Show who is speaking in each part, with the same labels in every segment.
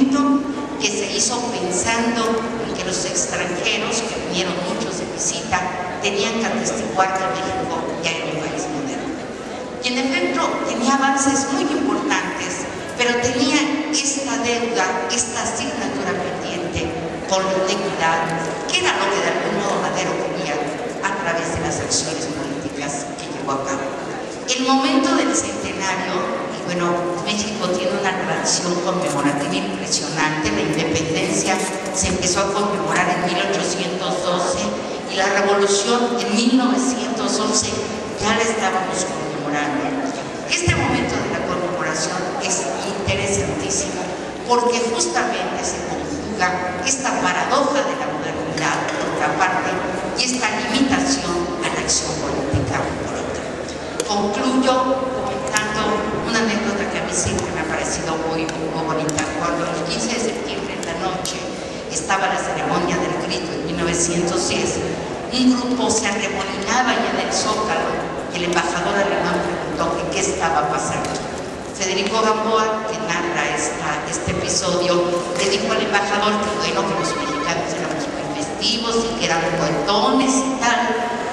Speaker 1: monumento que se hizo pensando en que los extranjeros, que vinieron muchos de visita, tenían que atestiguar que México ya era un país moderno. Y en efecto tenía avances muy importantes, pero tenía esta deuda, esta asignatura pendiente con la inequidad, que era lo que de algún modo Madero quería a través de las acciones políticas que llevó a cabo. El momento del centenario, y bueno, México tiene una tradición conmemorativa impresionante. La independencia se empezó a conmemorar en 1812 y la revolución en 1911 ya la estábamos conmemorando. Este momento de la conmemoración es interesantísimo porque justamente se conjuga esta paradoja de la modernidad por una parte y esta limitación a la acción política por otra. Concluyo comentando una anécdota que a mí siempre me ha parecido muy bonita. Cuando el 15 de septiembre en la noche estaba la ceremonia del grito en 1910, un grupo se arremolinaba ya del Zócalo y el embajador alemán preguntó que qué estaba pasando. Federico Gamboa, que narra este episodio, le dijo al embajador que bueno, que los mexicanos éramos muy festivos y que eran cuentones y tal.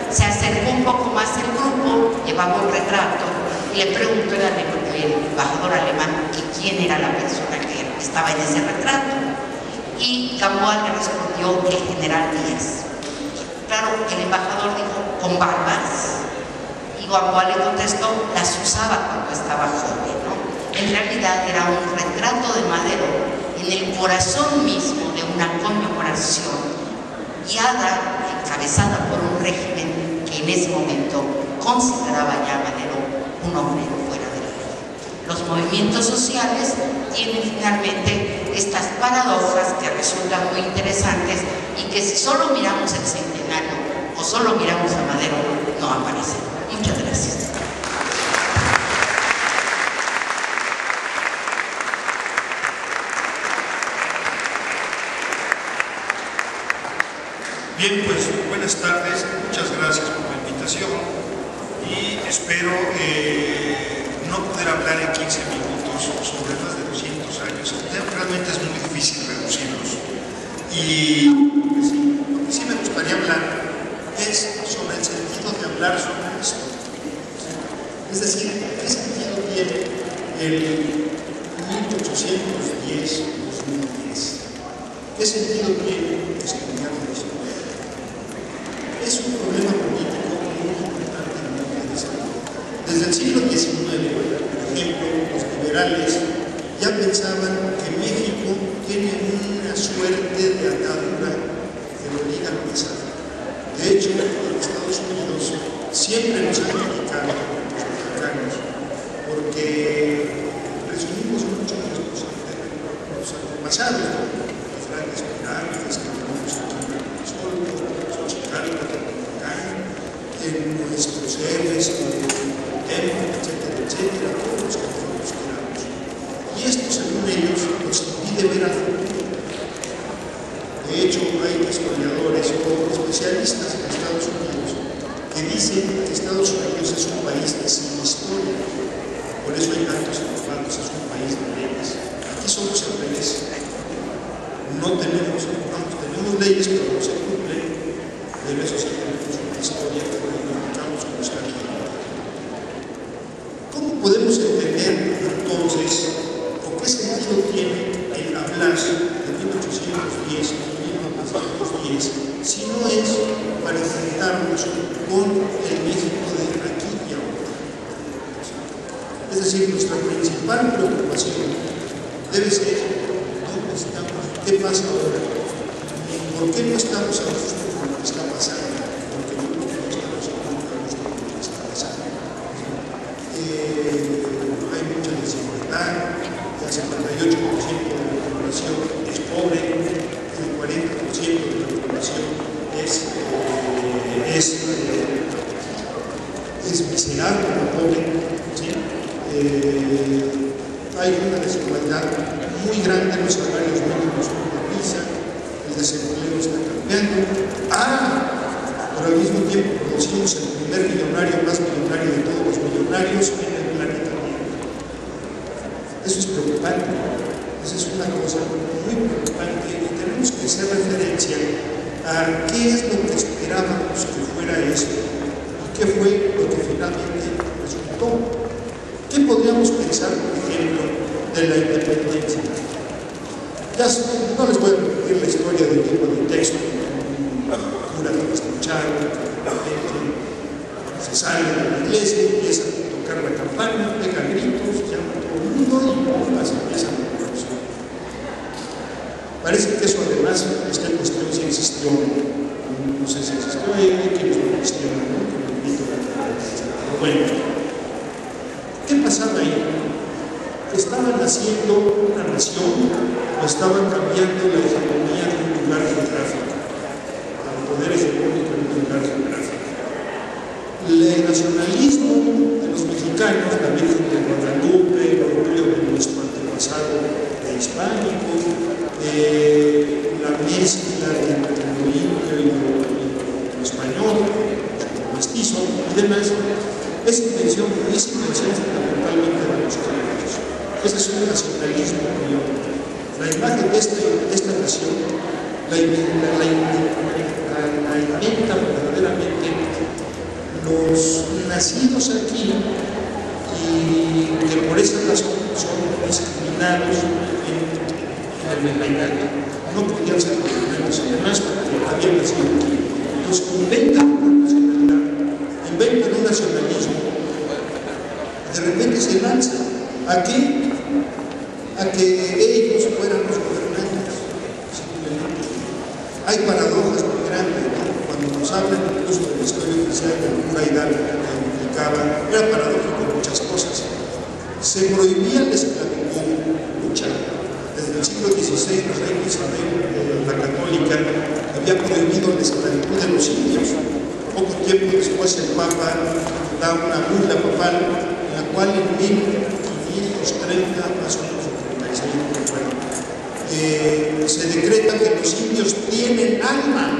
Speaker 1: Se acercó un poco más el grupo, llevaba un retrato y le preguntó al embajador alemán que quién era la persona que estaba en ese retrato. Y Gamboa le respondió el general Díaz. Claro, el embajador dijo, ¿con barbas? Y Gamboa le contestó, las usaba cuando estaba joven, ¿no? En realidad era un retrato de Madero en el corazón mismo de una conmemoración guiada, encabezada por un régimen que en ese momento consideraba ya a Madero un hombre fuera de la ley. Los movimientos sociales tienen finalmente estas paradojas que resultan muy interesantes y que si solo miramos el centenario o solo miramos a Madero no aparecen. Muchas gracias.
Speaker 2: Bien, pues buenas tardes, muchas gracias por la invitación y espero no poder hablar en 15 minutos sobre más de 200 años. Realmente es muy difícil reducirlos. Y lo que sí me gustaría hablar es sobre el sentido de hablar sobre la historia. Es decir, ¿qué sentido tiene el 1810-2010? ¿Qué sentido tiene estudiar la historia? Es un problema político muy importante en el desarrollo. Desde el siglo XIX, por ejemplo, los liberales ya pensaban que México tiene una suerte de atadura que lo obliga al pasado. De hecho, en Estados Unidos siempre nos han criticado los mexicanos porque presumimos mucho de los antepasados, las grandes pirámides que tenemos aquí en el sol, en nuestros héroes, etcétera, etcétera, todos los que nosotros queramos. Y esto, según ellos, nos impide ver al futuro. De hecho, hay historiadores o especialistas en Estados Unidos que dicen que Estados Unidos es un país sin historia. Por eso hay tantos enojados, es un país de leyes. Aquí somos al revés. No tenemos, tenemos leyes, pero no se cumplen. Pero eso sí tenemos una historia que comunicamos con nuestra vida. ¿Cómo podemos entender entonces o qué sentido tiene el hablar de 1810 y 1910 si no es para enfrentarnos con el México de aquí y ahora? Es decir, nuestra principal preocupación debe ser dónde estamos, qué pasa ahora, por qué no estamos a gusto con lo que está pasando, porque no estamos a gusto con lo que está pasando. Hay mucha desigualdad, el 58% de la población es pobre, el 40% de la población es miserable, pobre, ¿sí? Hay una desigualdad muy grande en los salarios mínimos por la misa, el desempleo está cambiando. Pero al mismo tiempo producimos el primer millonario más millonario de todos los millonarios en el planeta Tierra. Eso es preocupante. Es Esa es una cosa muy preocupante y tenemos que hacer referencia a qué es lo que esperábamos que fuera esto y qué fue lo que finalmente resultó. ¿Qué podríamos pensar, por ejemplo, de la independencia? Ya no les voy a repetir la historia del libro de texto, cura que escucharon, la gente se sale de la iglesia, empieza a tocar la campana, pega gritos, llama a todo el mundo y bombas empiezan a confusión. Parece que eso además, esta cuestión sí existió, no sé si existió ahí, que no existió, ¿no? Pero bueno, ¿qué pasaba ahí? Estaban haciendo una nación, o estaban cambiando la hegemonía de un lugar geográfico, el poder hegemónico en un lugar geográfico. El nacionalismo de los mexicanos, la Virgen de Guadalupe, el orgullo de nuestro antepasado prehispánico, la mezcla entre lo indio y lo español, lo mestizo y demás, es invención fundamentalmente de los criollos. Ese es un nacionalismo criollo. La imagen de esta nación la inventan verdaderamente los nacidos aquí y que por esa razón son discriminados en el virreinato. No podían ser discriminados además porque habían nacido aquí. Entonces inventan una nacionalidad, inventan un nacionalismo. De repente se lanzan ¿a qué? A que ellos fueran los gobernantes. Simplemente. Hay paradojas muy grandes, ¿no? Cuando nos hablan incluso de la historia oficial de cura Hidalgo que implicaba, era paradójico en muchas cosas. Se prohibía la esclavitud, mucha. Desde el siglo XVI, la reina Isabel, la católica, había prohibido la esclavitud de los indios. Poco tiempo después el Papa da una bula papal en la cual en 1530 más o menos se decreta que los indios tienen alma,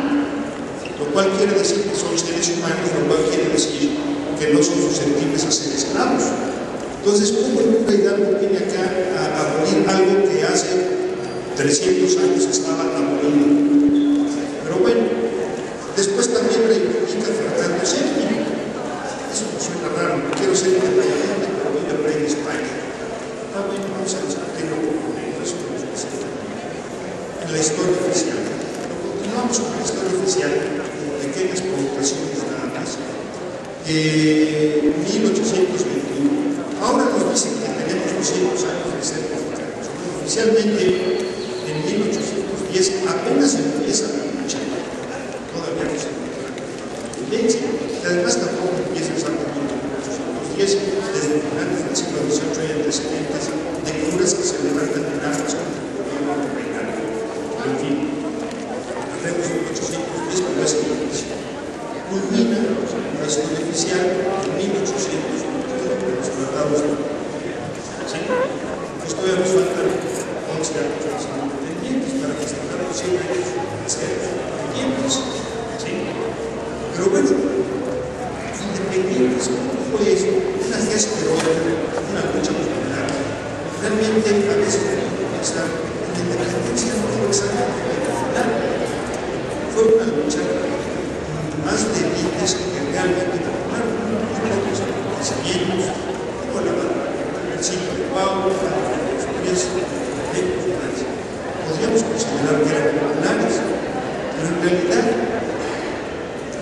Speaker 2: lo cual quiere decir que son seres humanos, lo cual quiere decir que no son susceptibles a ser esclavos. Entonces, ¿cómo el cura Hidalgo viene acá a abolir algo que hace 300 años estaba abolido? Pero bueno, después también reivindica Fernando VII. Eso me suena raro, no quiero ser independiente, pero voy al rey de España. Bueno, vamos a discutirlo con eso que nos presenta en la historia oficial. Continuamos con la historia oficial, pequeñas provocaciones nada más. 1821. Ahora nos dicen que tenemos 200 años de ser mexicanos. Oficialmente, en 1810 apenas empieza la lucha. Todavía no se encuentra la independencia. Y además tampoco empieza exactamente en 1810, desde finales del siglo XVIII y antecedentes, de curas que se levantan en armas contra el gobierno reinante. En fin, hablemos de 1810 como es el inicio. Culmina la historia oficial en 1821 con los tratados de ¿sí? Pues todavía nos faltan 11 años de ser independientes para festejar los 100 años de ser independientes. ¿Sí? Pero bueno, independientes, ¿cómo fue eso? Una gesta heroica, una lucha popular. Realmente a veces tenemos que pensar en la independencia no fue exactamente final. Fue una lucha más de élites que realmente tomaron pocos acontecimientos, como el siglo de Pau, los pies de Francia. Podríamos considerar que eran populares, pero en realidad,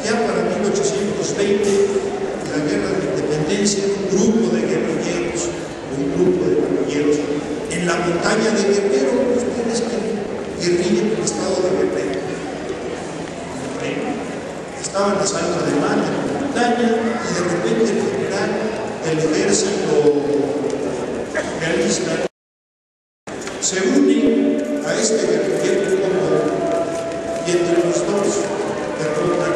Speaker 2: ya para 1820, la guerra de independencia, un grupo de guerrilleros, en la montaña de Guerrero, ustedes que guerrillan el estado de Guerrero. Estaban a salto de mar en la montaña y de repente el general del ejército realista se une a este guerrillero y entre los dos derrotan